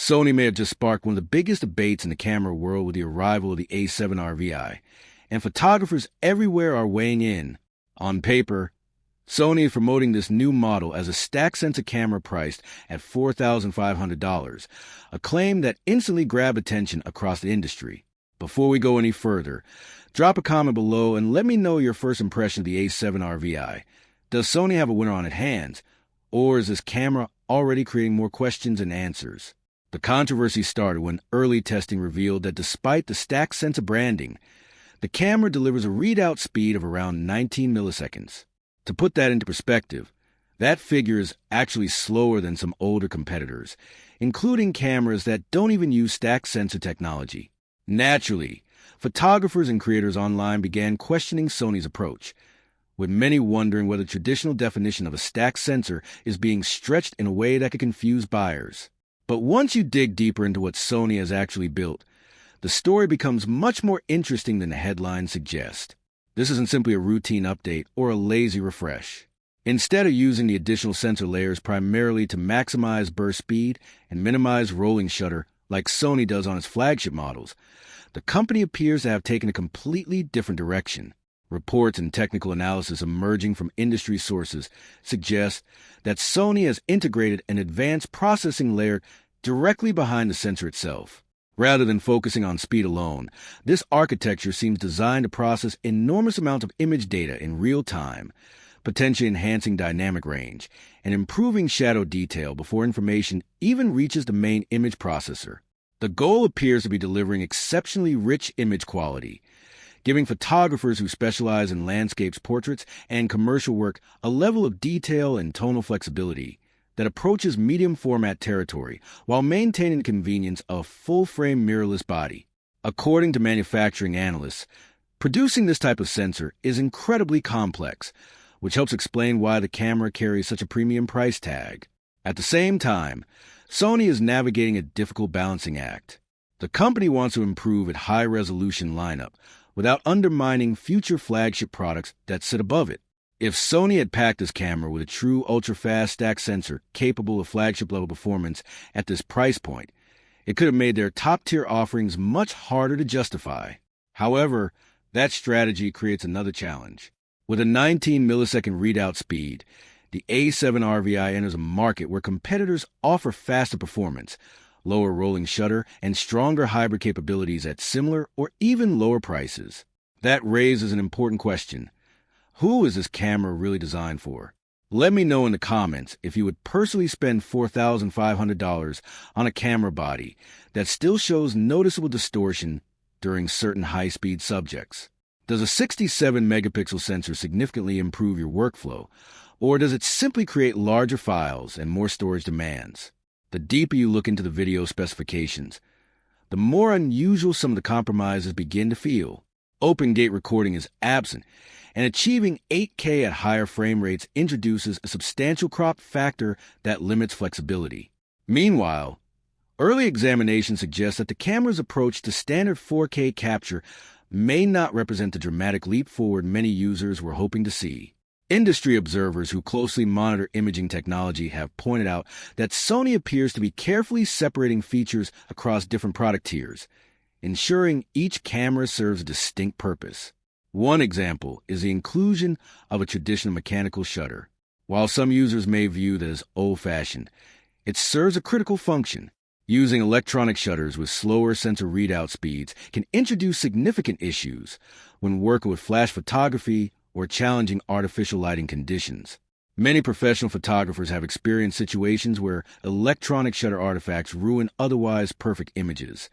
Sony may have just sparked one of the biggest debates in the camera world with the arrival of the A7RVI, and photographers everywhere are weighing in. On paper, Sony is promoting this new model as a stack sensor camera priced at $4,500, a claim that instantly grabbed attention across the industry. Before we go any further, drop a comment below and let me know your first impression of the A7RVI. Does Sony have a winner on its hands, or is this camera already creating more questions than answers? The controversy started when early testing revealed that despite the stack sensor branding, the camera delivers a readout speed of around 19 milliseconds. To put that into perspective, that figure is actually slower than some older competitors, including cameras that don't even use stack sensor technology. Naturally, photographers and creators online began questioning Sony's approach, with many wondering whether the traditional definition of a stack sensor is being stretched in a way that could confuse buyers. But once you dig deeper into what Sony has actually built, the story becomes much more interesting than the headlines suggest. This isn't simply a routine update or a lazy refresh. Instead of using the additional sensor layers primarily to maximize burst speed and minimize rolling shutter like Sony does on its flagship models, the company appears to have taken a completely different direction. Reports and technical analysis emerging from industry sources suggest that Sony has integrated an advanced processing layer directly behind the sensor itself. Rather than focusing on speed alone, this architecture seems designed to process enormous amounts of image data in real time, potentially enhancing dynamic range and improving shadow detail before information even reaches the main image processor. The goal appears to be delivering exceptionally rich image quality, giving photographers who specialize in landscapes, portraits, and commercial work a level of detail and tonal flexibility that approaches medium format territory while maintaining the convenience of a full-frame mirrorless body. According to manufacturing analysts, producing this type of sensor is incredibly complex, which helps explain why the camera carries such a premium price tag. At the same time, Sony is navigating a difficult balancing act. The company wants to improve its high-resolution lineup without undermining future flagship products that sit above it. If Sony had packed this camera with a true ultra-fast stack sensor capable of flagship-level performance at this price point, it could have made their top-tier offerings much harder to justify. However, that strategy creates another challenge. With a 19 millisecond readout speed, the A7RVI enters a market where competitors offer faster performance, lower rolling shutter, and stronger hybrid capabilities at similar or even lower prices. That raises an important question. Who is this camera really designed for? Let me know in the comments if you would personally spend $4,500 on a camera body that still shows noticeable distortion during certain high-speed subjects. Does a 67-megapixel sensor significantly improve your workflow, or does it simply create larger files and more storage demands? The deeper you look into the video specifications, the more unusual some of the compromises begin to feel. Open gate recording is absent, and achieving 8K at higher frame rates introduces a substantial crop factor that limits flexibility. Meanwhile, early examination suggests that the camera's approach to standard 4K capture may not represent the dramatic leap forward many users were hoping to see. Industry observers who closely monitor imaging technology have pointed out that Sony appears to be carefully separating features across different product tiers, ensuring each camera serves a distinct purpose. One example is the inclusion of a traditional mechanical shutter. While some users may view that as old-fashioned, it serves a critical function. Using electronic shutters with slower sensor readout speeds can introduce significant issues when working with flash photography or challenging artificial lighting conditions. Many professional photographers have experienced situations where electronic shutter artifacts ruin otherwise perfect images,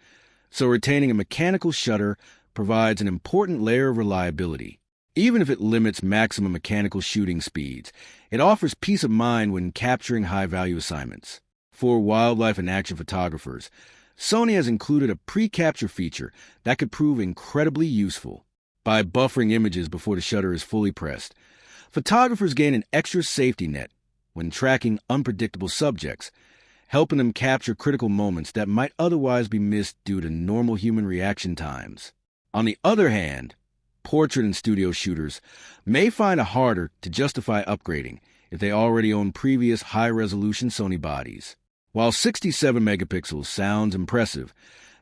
so retaining a mechanical shutter provides an important layer of reliability. Even if it limits maximum mechanical shooting speeds, it offers peace of mind when capturing high-value assignments. For wildlife and action photographers, Sony has included a pre-capture feature that could prove incredibly useful. By buffering images before the shutter is fully pressed, photographers gain an extra safety net when tracking unpredictable subjects, helping them capture critical moments that might otherwise be missed due to normal human reaction times. On the other hand, portrait and studio shooters may find it harder to justify upgrading if they already own previous high-resolution Sony bodies. While 67 megapixels sounds impressive,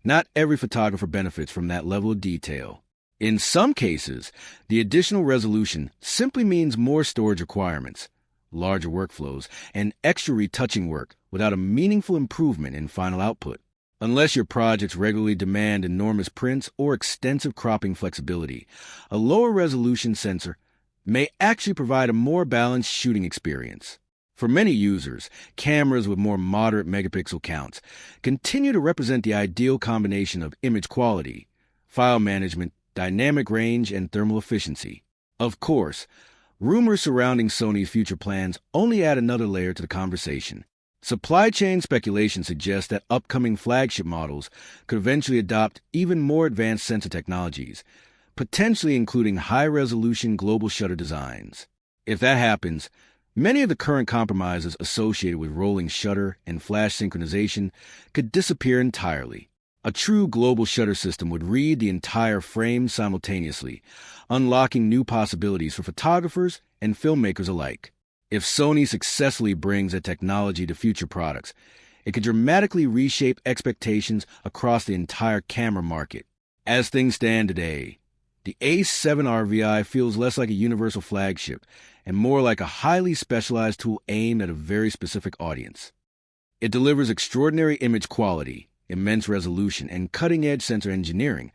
not every photographer benefits from that level of detail. In some cases, the additional resolution simply means more storage requirements, larger workflows, and extra retouching work without a meaningful improvement in final output. Unless your projects regularly demand enormous prints or extensive cropping flexibility, a lower resolution sensor may actually provide a more balanced shooting experience. For many users, cameras with more moderate megapixel counts continue to represent the ideal combination of image quality, file management, dynamic range, and thermal efficiency. Of course, rumors surrounding Sony's future plans only add another layer to the conversation. Supply chain speculation suggests that upcoming flagship models could eventually adopt even more advanced sensor technologies, potentially including high-resolution global shutter designs. If that happens, many of the current compromises associated with rolling shutter and flash synchronization could disappear entirely. A true global shutter system would read the entire frame simultaneously, unlocking new possibilities for photographers and filmmakers alike. If Sony successfully brings that technology to future products, it could dramatically reshape expectations across the entire camera market. As things stand today, the A7RVI feels less like a universal flagship and more like a highly specialized tool aimed at a very specific audience. It delivers extraordinary image quality, immense resolution, and cutting-edge sensor engineering,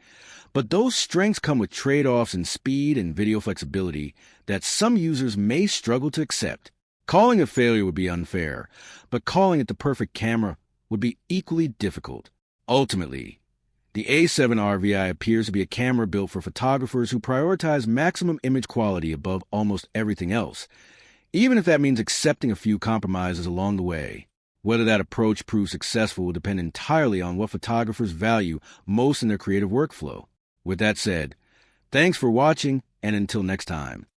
but those strengths come with trade-offs in speed and video flexibility that some users may struggle to accept. Calling a failure would be unfair, but calling it the perfect camera would be equally difficult. Ultimately, the A7RVI appears to be a camera built for photographers who prioritize maximum image quality above almost everything else, even if that means accepting a few compromises along the way. Whether that approach proves successful will depend entirely on what photographers value most in their creative workflow. With that said, thanks for watching, and until next time.